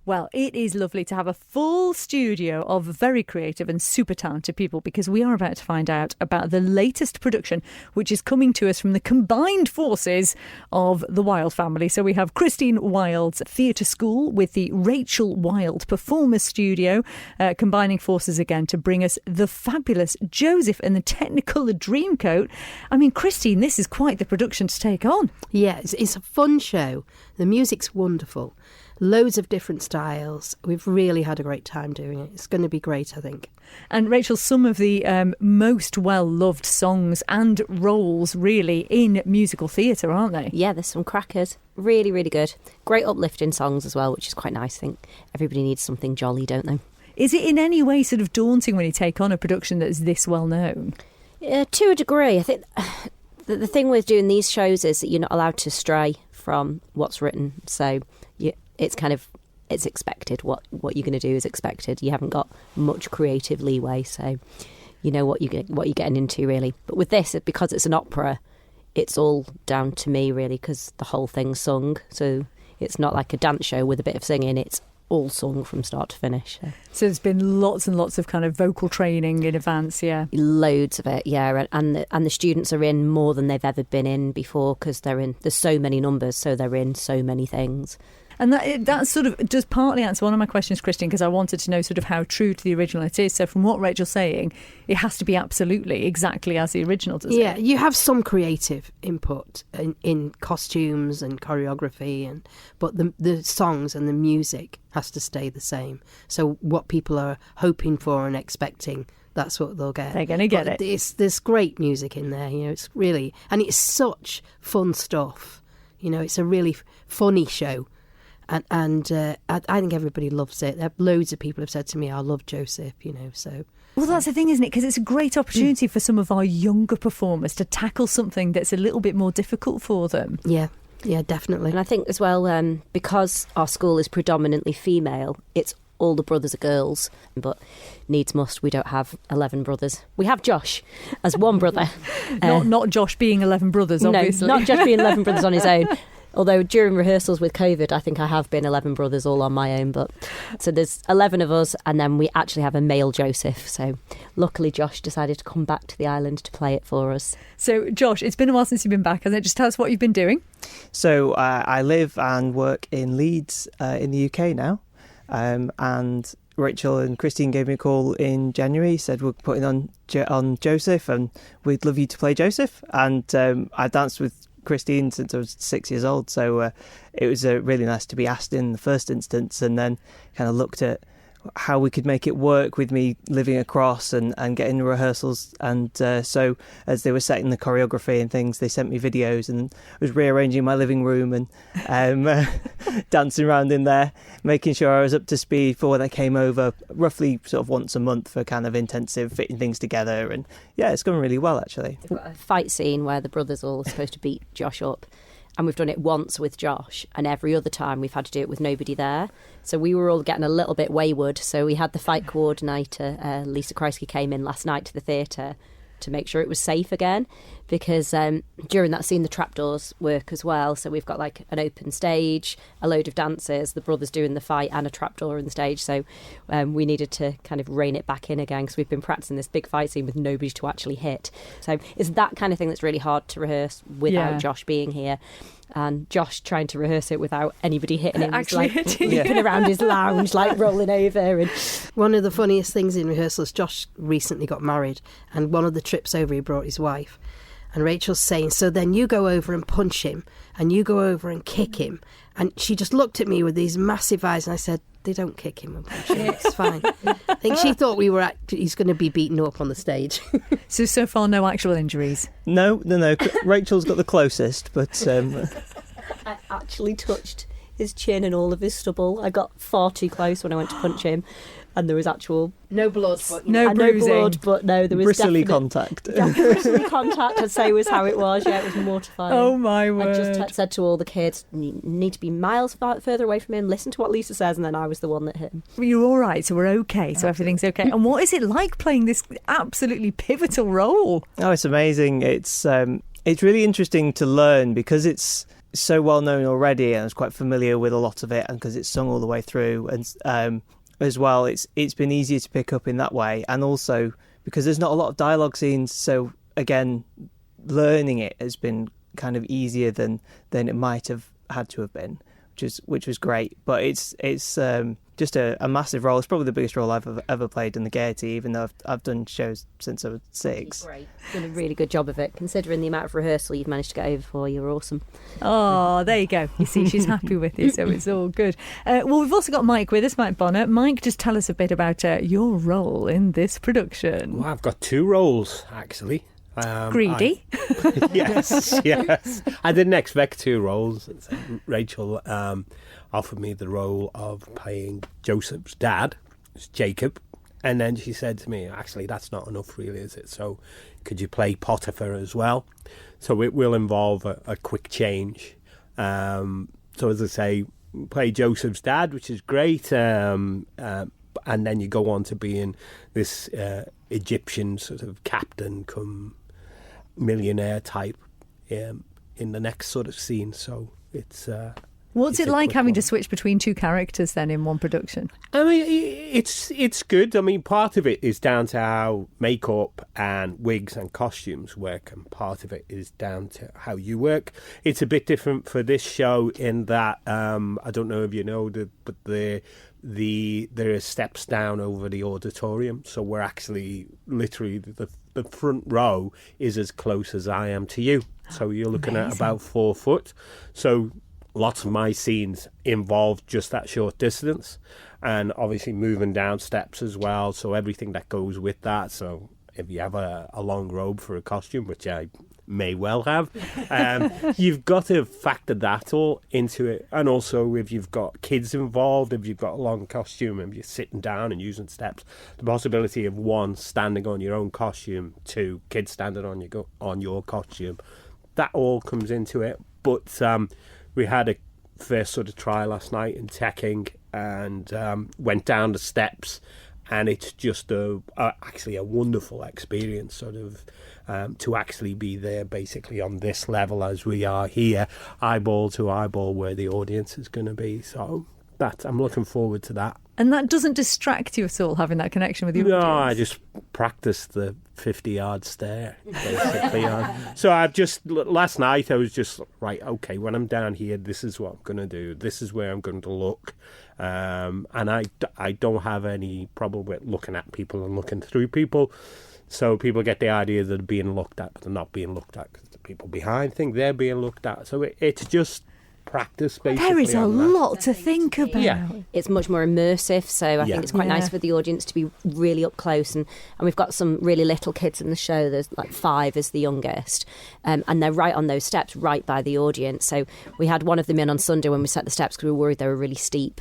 Well, it is lovely to have a full studio of very creative and super talented people, because we are about to find out about the latest production, which is coming to us from the combined forces of the Wilde family. So we have Christine Wilde's theatre school with the Rachel Wilde Performers Studio, combining forces again to bring us the fabulous Joseph and the Technicolor Dreamcoat. I mean, Christine, this is quite the production to take on. Yeah, it's a fun show. The music's wonderful. Loads of different styles. We've really had a great time doing it. It's going to be great, I think. And Rachel, some of the most well-loved songs and roles really in musical theatre, aren't they? Yeah, there's some crackers. Really, really good. Great uplifting songs as well, which is quite nice. I think everybody needs something jolly, don't they? Is it in any way sort of daunting when you take on a production that is this well-known? To a degree. I think the thing with doing these shows is that you're not allowed to stray from what's written. So it's expected. What you're going to do is expected. You haven't got much creative leeway, so you know what you're getting into, really. But with this, because it's an opera, it's all down to me, really, because the whole thing's sung. So it's not like a dance show with a bit of singing. It's all sung from start to finish. So there's been lots and lots of kind of vocal training in advance, yeah? Loads of it, yeah. And the students are in more than they've ever been in before, because there's so many numbers, so they're in so many things. And that sort of does partly answer one of my questions, Christine, because I wanted to know sort of how true to the original it is. So from what Rachel's saying, it has to be absolutely exactly as the original, does it? Yeah, you have some creative input in costumes and choreography, but the songs and the music has to stay the same. So what people are hoping for and expecting, that's what they'll get. They're going to get it. There's great music in there, it's really... And it's such fun stuff. It's a really funny show. And I think everybody loves it. Loads of people have said to me, I love Joseph, so... Well, that's the thing, isn't it? Because it's a great opportunity for some of our younger performers to tackle something that's a little bit more difficult for them. Yeah, definitely. And I think as well, because our school is predominantly female, it's all the brothers are girls, but needs must, we don't have 11 brothers. We have Josh as one brother. Not Josh being 11 brothers, obviously. No, not Josh being 11 brothers on his own. Although during rehearsals with COVID, I think I have been 11 brothers all on my own. So there's 11 of us, and then we actually have a male Joseph. So luckily Josh decided to come back to the island to play it for us. So Josh, it's been a while since you've been back, hasn't it? Just tell us what you've been doing. So I live and work in Leeds in the UK now. And Rachel and Christine gave me a call in January, said we're putting on Joseph and we'd love you to play Joseph. And I danced with Christine since I was 6 years old, so it was really nice to be asked in the first instance, and then kind of looked at how we could make it work with me living across and getting the rehearsals. And so as they were setting the choreography and things, they sent me videos, and I was rearranging my living room and dancing around in there, making sure I was up to speed for when I came over, roughly sort of once a month for kind of intensive fitting things together. And yeah, it's going really well, actually. We've got a fight scene where the brothers all are supposed to beat Josh up. And we've done it once with Josh, and every other time we've had to do it with nobody there. So we were all getting a little bit wayward. So we had the fight coordinator, Lisa Kreisky, came in last night to the theatre to make sure it was safe again, because during that scene the trapdoors work as well. So we've got like an open stage, a load of dancers, the brothers doing the fight, and a trapdoor in the stage. So we needed to kind of rein it back in again, because we've been practicing this big fight scene with nobody to actually hit. So it's that kind of thing that's really hard to rehearse without Josh being here. And Josh trying to rehearse it without anybody hitting him, actually leaping around his lounge, like rolling over. And one of the funniest things in rehearsals, Josh recently got married, and one of the trips over he brought his wife, and Rachel's saying, so then you go over and punch him, and you go over and kick him. And she just looked at me with these massive eyes, and I said, they don't kick him and punch him, it's fine. I think she thought he's going to be beaten up on the stage. So far no actual injuries? No. Rachel's got the closest, but... I actually touched his chin and all of his stubble. I got far too close when I went to punch him, and there was actual... No blood, but... No bruising. No blood, but no, there was bristly contact. Bristly contact, I'd say, was how it was. Yeah, it was mortifying. Oh, my word. I just said to all the kids, you need to be miles further away from him, listen to what Lisa says, and then I was the one that hit him. You're all right, so we're okay, so everything's okay. And what is it like playing this absolutely pivotal role? Oh, it's amazing. It's really interesting to learn, because it's so well known already, and I was quite familiar with a lot of it, and because it's sung all the way through, and as well, it's been easier to pick up in that way, and also because there's not a lot of dialogue scenes, so again, learning it has been kind of easier than it might have had to have been, which was great. But it's just a massive role. It's probably the biggest role I've ever played in the Gaiety, even though I've done shows since I was 6. Great. Done a really good job of it, considering the amount of rehearsal you've managed to get over for. You're awesome. Oh, there you go. You see, she's happy with you, so it's all good. Well, we've also got Mike with us, Mike Bonner. Mike, just tell us a bit about your role in this production. Well, I've got 2 roles, actually. Greedy. Yes. I didn't expect 2 roles. Rachel offered me the role of playing Joseph's dad, Jacob, and then she said to me, actually, that's not enough really, is it? So could you play Potiphar as well? So it will involve a quick change. So as I say, play Joseph's dad, which is great, and then you go on to being this Egyptian sort of captain come millionaire type in the next sort of scene. So it's what's it's it like having one. to switch between 2 characters then in one production? I mean, it's good. I mean, part of it is down to how makeup and wigs and costumes work, and part of it is down to how you work. It's a bit different for this show in that I don't know if you know, but there are steps down over the auditorium, so we're actually literally the front row is as close as I am to you. So you're looking at about 4 foot. So lots of my scenes involve just that short distance, and obviously moving down steps as well. So everything that goes with that. So if you have a long robe for a costume, which I may well have, you've got to factor that all into it. And also if you've got kids involved, if you've got a long costume and you're sitting down and using steps, the possibility of 1 standing on your own costume, 2 kids standing on your costume, that all comes into it. But we had a first sort of try last night in teching, and went down the steps, and it's just actually a wonderful experience, sort of to actually be there basically on this level as we are here, eyeball to eyeball, where the audience is going to be. So I'm looking forward to that. And that doesn't distract you at all, having that connection with the audience? No, I just practice the 50-yard stare, basically. So last night I was just, right, okay, when I'm down here, this is what I'm going to do. This is where I'm going to look. And I don't have any problem with looking at people and looking through people. So people get the idea that they're being looked at, but they're not being looked at because the people behind think they're being looked at. So it's just practice, basically. There is a lot to think about. Yeah. It's much more immersive, so I think it's quite nice for the audience to be really up close, and we've got some really little kids in the show. There's like 5 as the youngest, and they're right on those steps, right by the audience. So we had one of them in on Sunday when we set the steps because we were worried they were really steep.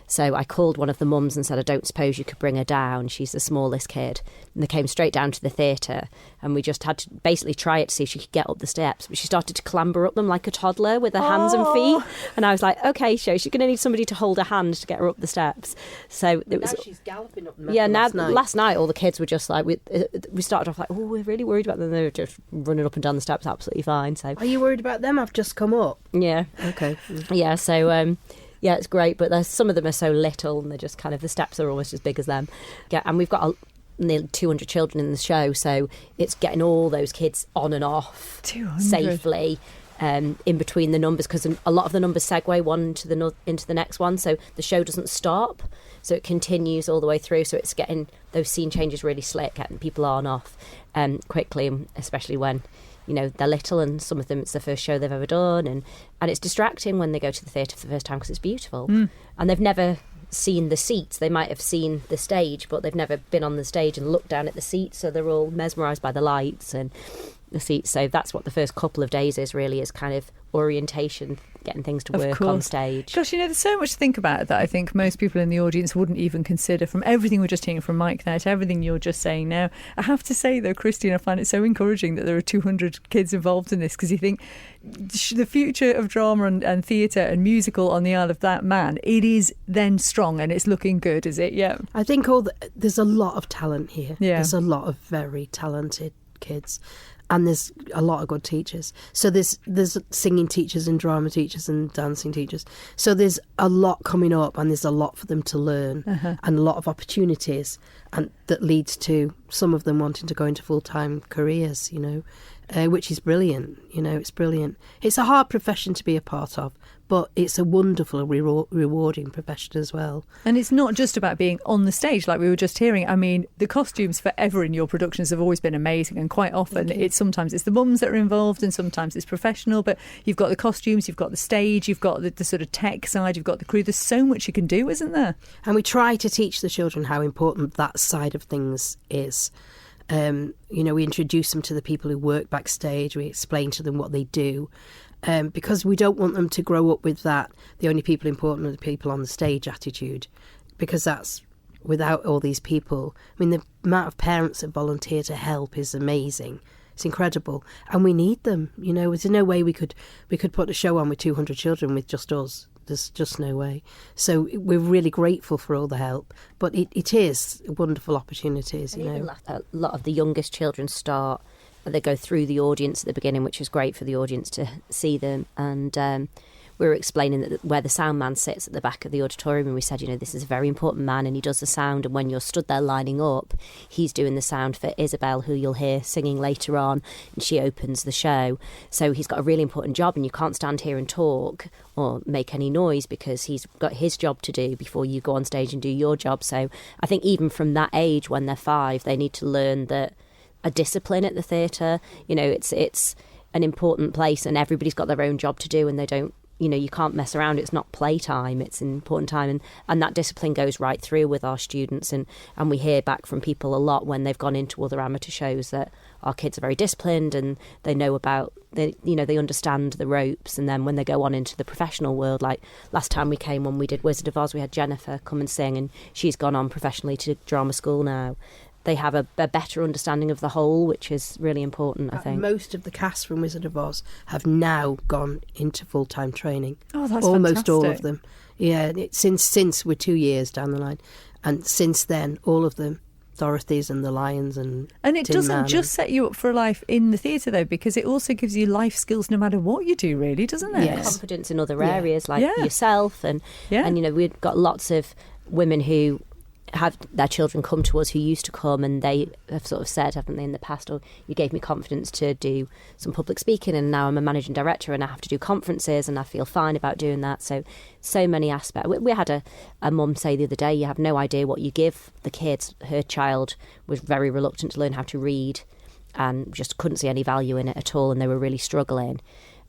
So I called one of the mums and said, I don't suppose you could bring her down. She's the smallest kid. And they came straight down to the theatre, and we just had to basically try it to see if she could get up the steps. But she started to clamber up them like a toddler with her hands and feet. And I was like, OK, she's going to need somebody to hold her hand to get her up the steps. So it was. Now she's galloping up them. Yeah, last night all the kids were just like, we started off like, oh, we're really worried about them. They were just running up and down the steps absolutely fine. So Are you worried about them? I've just come up. yeah. Okay. Yeah, so yeah, it's great, but some of them are so little, and they're just kind of, the steps are almost as big as them. Yeah, and we've got nearly 200 children in the show, so it's getting all those kids on and off 200. safely in between the numbers, because a lot of the numbers segue one into the next one, so the show doesn't stop, so it continues all the way through. So it's getting those scene changes really slick, getting people on and off quickly, especially when they're little, and some of them it's the first show they've ever done, and it's distracting when they go to the theatre for the first time because it's beautiful. And they've never seen the seats. They might have seen the stage, but they've never been on the stage and looked down at the seats, so they're all mesmerised by the lights and the seats. So that's what the first couple of days is kind of orientation, getting things to work on stage. Gosh, there's so much to think about that I think most people in the audience wouldn't even consider, from everything we're just hearing from Mike there to everything you're just saying now. I have to say though, Christy, I find it so encouraging that there are 200 kids involved in this, because you think the future of drama and theatre and musical on the Isle of that man, it is then strong and it's looking good, is it? Yeah. I think there's a lot of talent here. Yeah. There's a lot of very talented kids. And there's a lot of good teachers. So there's singing teachers and drama teachers and dancing teachers. So there's a lot coming up, and there's a lot for them to learn, and a lot of opportunities, and that leads to some of them wanting to go into full-time careers, which is brilliant. It's brilliant. It's a hard profession to be a part of, but it's a wonderful, rewarding profession as well. And it's not just about being on the stage, like we were just hearing. I mean, the costumes forever in your productions have always been amazing, and quite often sometimes it's the mums that are involved, and sometimes it's professional, but you've got the costumes, you've got the stage, you've got the sort of tech side, you've got the crew. There's so much you can do, isn't there? And we try to teach the children how important that side of things is. We introduce them to the people who work backstage. We explain to them what they do, because we don't want them to grow up with that the only people important are the people on the stage attitude, because that's without all these people. I mean, the amount of parents that volunteer to help is amazing. It's incredible, and we need them. There's no way we could put a show on with 200 children with just us. There's just no way. So we're really grateful for all the help, but it is wonderful opportunities. A lot of the youngest children start. They go through the audience at the beginning, which is great for the audience to see them. And we were explaining that where the sound man sits at the back of the auditorium, and we said, this is a very important man, and he does the sound. And when you're stood there lining up, he's doing the sound for Isabel, who you'll hear singing later on, and she opens the show. So he's got a really important job, and you can't stand here and talk or make any noise, because he's got his job to do before you go on stage and do your job. So I think even from that age, when they're 5, they need to learn that a discipline at the theatre. It's an important place, and everybody's got their own job to do, and they don't. You can't mess around. It's not playtime. It's an important time. And that discipline goes right through with our students. And we hear back from people a lot when they've gone into other amateur shows that our kids are very disciplined, and they know about, they understand the ropes. And then when they go on into the professional world, like last time we came when we did Wizard of Oz, we had Jennifer come and sing, and she's gone on professionally to drama school now. They have a better understanding of the whole, which is really important, I think. Most of the cast from Wizard of Oz have now gone into full-time training. Oh, that's almost fantastic. All of them. Yeah, since we're 2 years down the line. And since then, all of them, Dorothy's and the Lions and it Tin doesn't Man just set you up for a life in the theatre, though, because it also gives you life skills no matter what you do, really, doesn't it? Yes. Confidence in other areas, like yourself. And we've got lots of women who have their children come to us who used to come, and they have sort of said, haven't they, in the past, you gave me confidence to do some public speaking, and now I'm a managing director and I have to do conferences, and I feel fine about doing that. So many aspects. We had a mum say the other day, you have no idea what you give the kids. Her child was very reluctant to learn how to read and just couldn't see any value in it at all, and they were really struggling.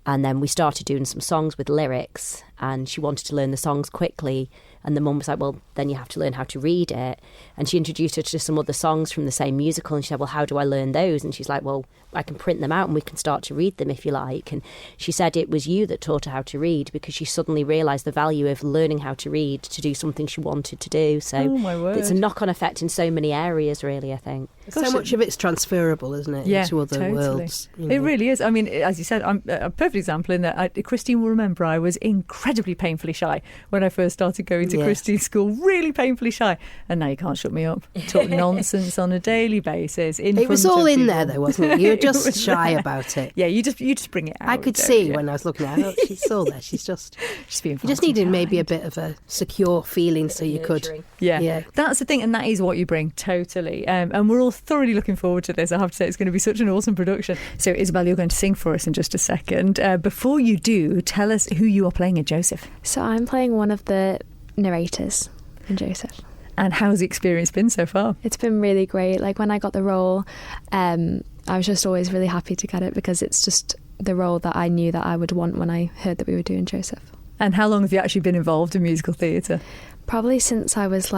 And then we started doing some songs with lyrics, and she wanted to learn the songs quickly. And the mum was like, well, then you have to learn how to read it. And she introduced her to some other songs from the same musical. And she said, well, how do I learn those? And she's like, well, I can print them out and we can start to read them if you like. And she said it was you that taught her how to read, because she suddenly realised the value of learning how to read to do something she wanted to do. So it's a knock-on effect in so many areas, really, I think. So much of it's transferable, isn't it, into other worlds? It really is. I mean, as you said, I'm a perfect example in that Christy will remember I was incredibly painfully shy when I first started going to Christy's school, really painfully shy. And now you can't shut me up. Talk nonsense on a daily basis. It was all in there, though, wasn't it? You were just shy about it. Yeah, you just bring it out. I could see when I was looking at her, she's all there. She's just being you just needed maybe a bit of a secure feeling so you could. Yeah, that's the thing, and that is what you bring, totally. And we're all thoroughly looking forward to this. I have to say, it's going to be such an awesome production. So, Isabel, you're going to sing for us in just a second. Before you do, tell us who you are playing in Joseph. So I'm playing one of the narrators in Joseph. And how's the experience been so far? It's been really great. Like, when I got the role, I was just always really happy to get it, because it's just the role that I knew that I would want when I heard that we were doing Joseph. And how long have you actually been involved in musical theatre? Probably since I was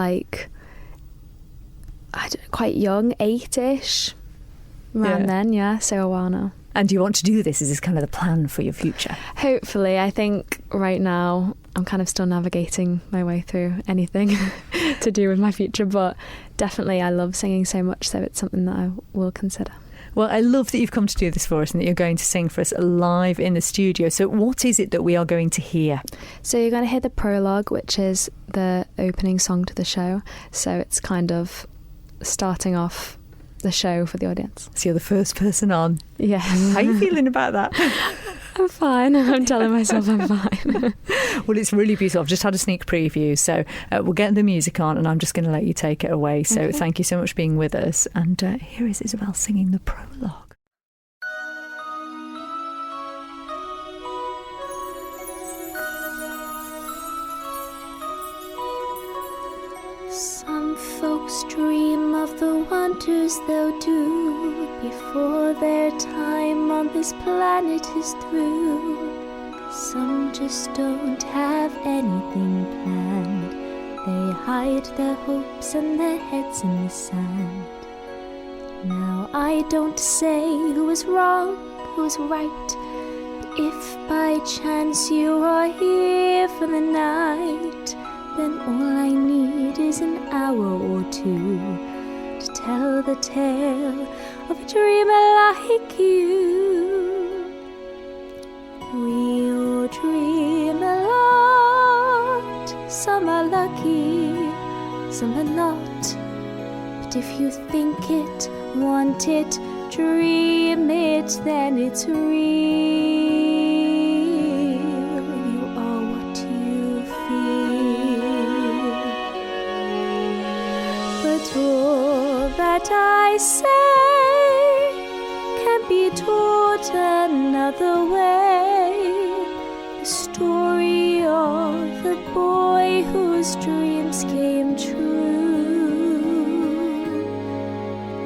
quite young, 8-ish, around then, so a while now. And do you want to do this? Is this kind of the plan for your future? Hopefully. I think right now I'm kind of still navigating my way through anything to do with my future, but definitely I love singing so much, so it's something that I will consider. Well, I love that you've come to do this for us and that you're going to sing for us live in the studio. So what is it that we are going to hear? So you're going to hear the prologue, which is the opening song to the show. So it's kind of starting off the show for the audience. So you're the first person on. Yes. How are you feeling about that? I'm fine. I'm telling myself I'm fine. Well, it's really beautiful. I've just had a sneak preview, so we'll get the music on and I'm just going to let you take it away. So Thank you so much for being with us. And here is Isabel singing the prologue. Some folks dream of the wonders they'll do before their time on this planet is through. Some just don't have anything planned. They hide their hopes and their heads in the sand. Now I don't say who is wrong, who is right, but if by chance you are here for the night, then all I need is an hour or two to tell the tale of a dreamer like you. We all dream a lot. Some are lucky, some are not. But if you think it, want it, dream it, then it's real. You are what you feel. But all that I say can be taught another way. The story of the boy whose dreams came true,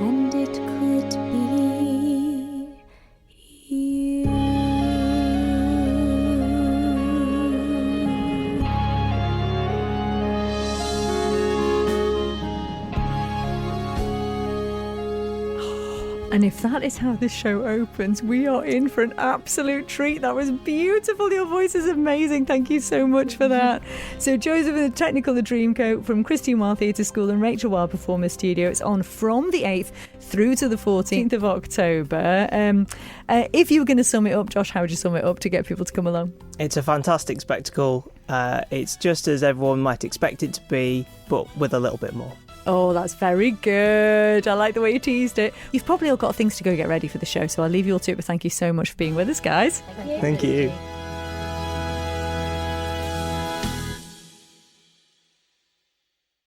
and it could be you. And if that is how this show opens, we are in for an absolute treat. That was beautiful. Your voice is amazing. Thank you so much for that. So Joseph and the Technical The Dreamcoat from Christy and Wild Theatre School and Rachel Wild Performers Studio. It's on from the 8th through to the 14th of October. If you were going to sum it up, Josh, how would you sum it up to get people to come along? It's a fantastic spectacle. It's just as everyone might expect it to be, but with a little bit more. Oh, that's very good. I like the way you teased it. You've probably all got things to go get ready for the show, so I'll leave you all to it, but thank you so much for being with us, guys. Thank you.